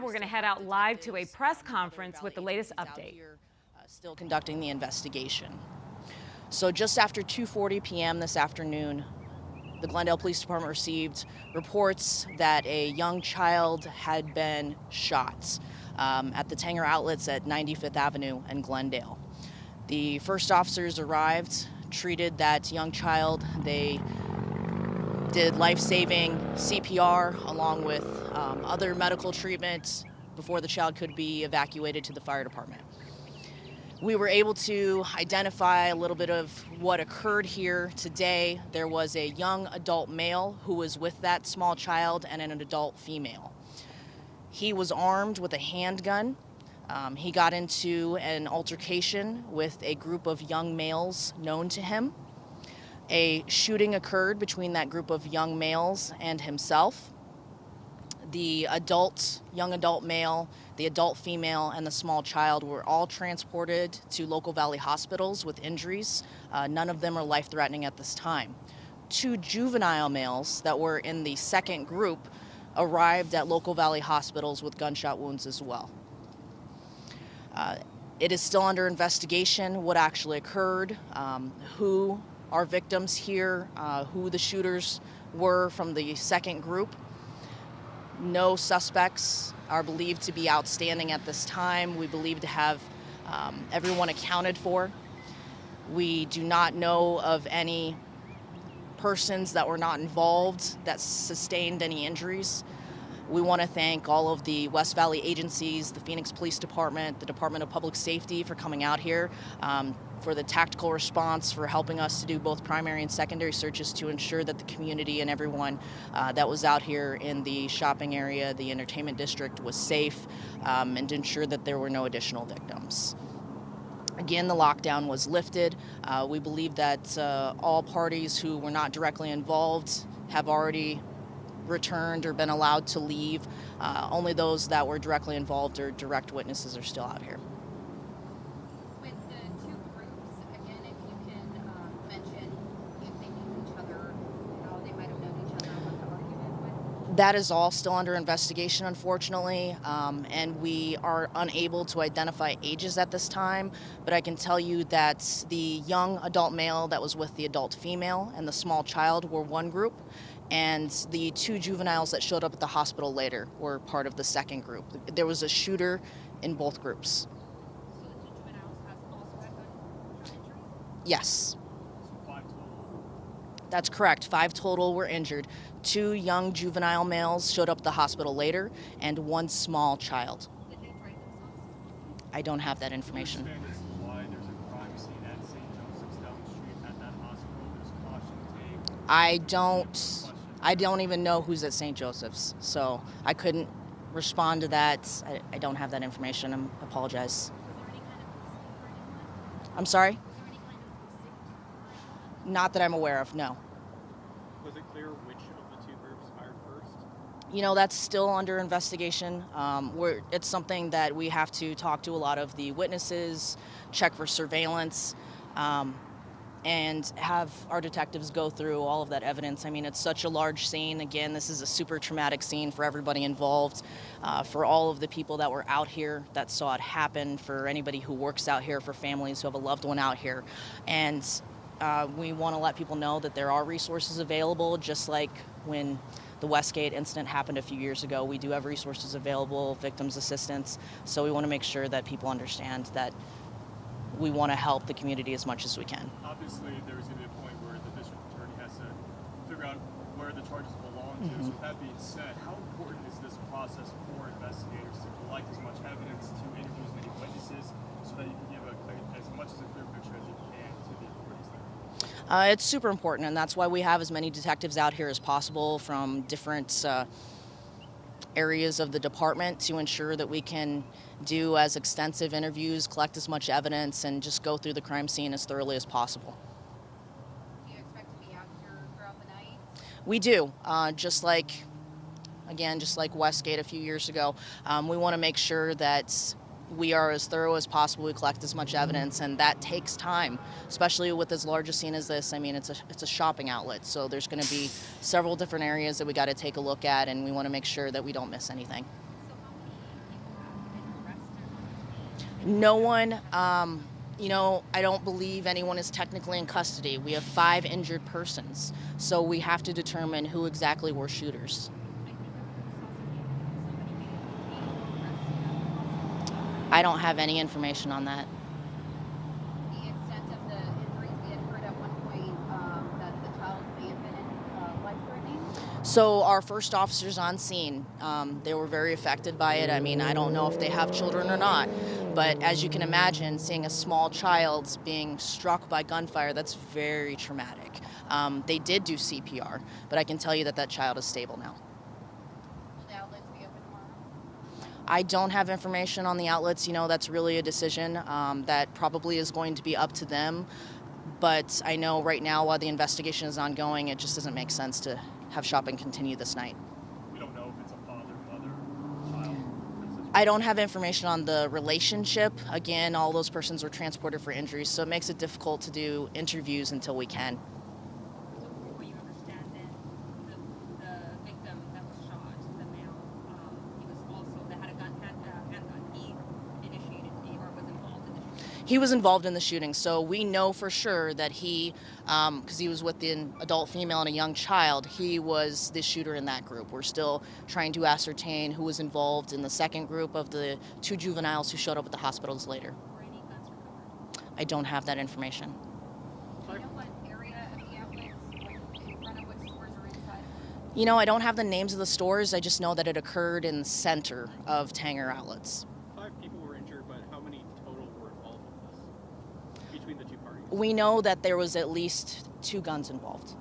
We're going to head out live to a press conference with the latest update. Still conducting the investigation. So just after 2:40 p.m. this afternoon, the Glendale Police Department received reports that a young child had been shot at the Tanger Outlets at 95th Avenue in Glendale. The first officers arrived, treated that young child. They did life-saving CPR along with other medical treatment before the child could be evacuated to the fire department. We were able to identify a little bit of what occurred here today. There was a young adult male who was with that small child and an adult female. He was armed with a handgun. He got into an altercation with a group of young males known to him. A shooting occurred between that group of young males and himself. The young adult male, the adult female, and the small child were all transported to local valley hospitals with injuries. None of them are life-threatening at this time. 2 juvenile males that were in the second group arrived at local valley hospitals with gunshot wounds as well. It is still under investigation what actually occurred, who are victims here, who the shooters were from the second group. No suspects are believed to be outstanding at this time. We believe to have everyone accounted for. We do not know of any persons that were not involved that sustained any injuries. We want to thank all of the West Valley agencies, the Phoenix Police Department, the Department of Public Safety for coming out here, for the tactical response, for helping us to do both primary and secondary searches to ensure that the community and everyone that was out here in the shopping area, the entertainment district, was safe, and to ensure that there were no additional victims. Again, the lockdown was lifted. We believe that all parties who were not directly involved have already returned or been allowed to leave. Only those that were directly involved or direct witnesses are still out here. With the 2 groups, again, if you can mention if they knew each other, how they might have known each other, what the argument was? That is all still under investigation, unfortunately, and we are unable to identify ages at this time, but I can tell you that the young adult male that was with the adult female and the small child were one group, and the 2 juveniles that showed up at the hospital later were part of the second group. There was a shooter in both groups. So the 2 juveniles also had gun injuries? Yes. So 5 total? That's correct. 5 total were injured. 2 young juvenile males showed up at the hospital later, and 1 small child. Did they fight themselves? I don't have that information. Understand as to why there's a crime scene at St. Joseph's down the street at that hospital. There's caution tape. I don't even know who's at St. Joseph's, so I couldn't respond to that. I don't have that information. I apologize. Was there any kind of receipt for anyone? I'm sorry? Was there any kind of receipt? Not that I'm aware of, no. Was it clear which of the 2 groups fired first? You know, that's still under investigation. It's something that we have to talk to a lot of the witnesses, check for surveillance, and have our detectives go through all of that evidence. I mean, it's such a large scene. Again, this is a super traumatic scene for everybody involved, for all of the people that were out here that saw it happen, for anybody who works out here, for families who have a loved one out here. And we want to let people know that there are resources available, just like when the Westgate incident happened a few years ago. We do have resources available, victims assistance, so we want to make sure that people understand that we want to help the community as much as we can. Obviously, there's going to be a point where the district attorney has to figure out where the charges belong to. So with that being said, how important is this process for investigators to collect as much evidence, to interview as many witnesses, so that you can give as much as a clear picture as you can to the authorities there? It's super important, and that's why we have as many detectives out here as possible from different areas of the department to ensure that we can do as extensive interviews, collect as much evidence, and just go through the crime scene as thoroughly as possible. Do you expect to be out here throughout the night? We do, just like Westgate a few years ago. We want to make sure that we are as thorough as possible. We collect as much evidence, and that takes time, especially with as large a scene as this. I mean, it's a shopping outlet, so there's going to be several different areas that we got to take a look at, and we want to make sure that we don't miss anything. So how many No one. I don't believe anyone is technically in custody. We have 5 injured persons, so we have to determine who exactly were shooters. I don't have any information on that. The extent of the injuries, we had heard at one point that the child may have been life-threatening. So our first officers on scene, they were very affected by it. I mean, I don't know if they have children or not, but as you can imagine, seeing a small child being struck by gunfire, that's very traumatic. They did do CPR, but I can tell you that that child is stable now. Will the outlets be open tomorrow? I don't have information on the outlets. That's really a decision that probably is going to be up to them. But I know right now, while the investigation is ongoing, it just doesn't make sense to have shopping continue this night. We don't know if it's a father, mother, child. I don't have information on the relationship. Again, all those persons were transported for injuries, so it makes it difficult to do interviews until we can. What you understand then, the victim that was shot, the male, he was also that had a handgun. He initiated or was involved in the shooting. He was involved in the shooting, so we know for sure that he, because he was with an adult female and a young child, he was the shooter in that group. We're still trying to ascertain who was involved in the second group of the 2 juveniles who showed up at the hospitals later. Were any guns recovered? I don't have that information. Do you know what area of the outlets, in front of what stores or inside? I don't have the names of the stores. I just know that it occurred in the center of Tanger Outlets. 5 people were injured, but how many total were involved with this between the two parties? We know that there was at least 2 guns involved.